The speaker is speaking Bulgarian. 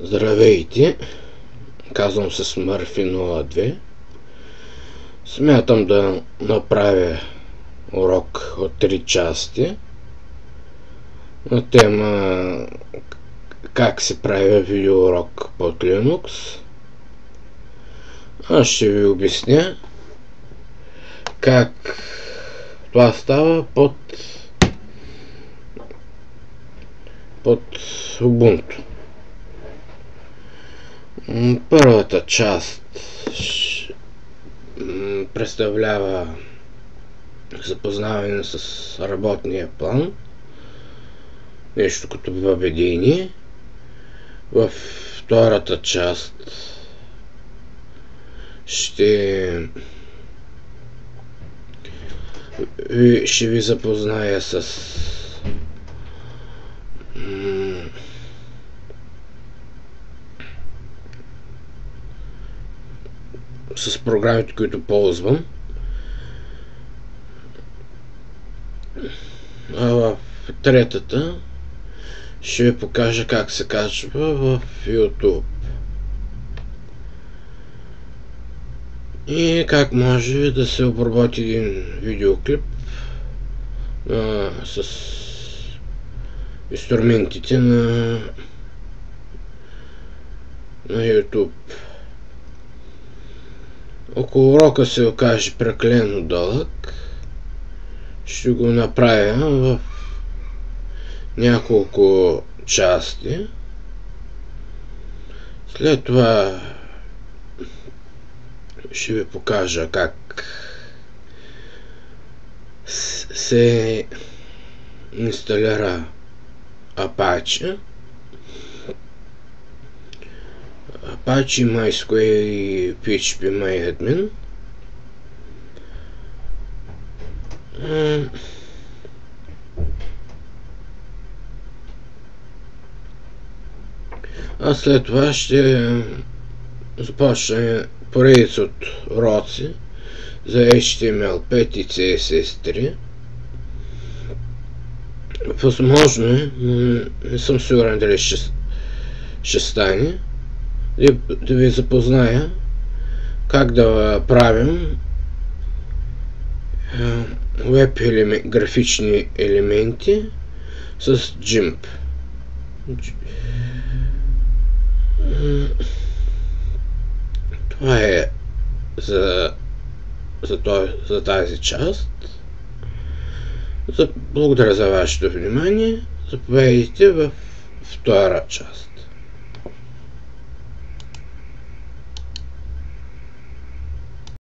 Здравейте, казвам се Smurfy02. Смятам да направя урок от 3 части на тема как се прави видеоурок под Linux. Аз ще ви обясня как това става под Ubuntu. Първата част представлява запознаване с работния план, нещо като въведение. Във втората част ще ви запозная с програмите, които ползвам. А в третата ще ви покажа как се качва в YouTube и как може да се обработи един видеоклип с инструментите на YouTube. Ако урока се окаже прекалено дълъг, ще го направя в няколко части. След това ще ви покажа как се инсталира Apache, MySQL и PHP-MyAdmin. А след това ще започне поредица от уроци за HTML5 и CSS3. Възможно е, но не съм сигурен дали ще стане, да ви запозная как да правим веб графични елементи с GIMP. Това е за тази част. Благодаря за вашето внимание. Заповядайте в втора част.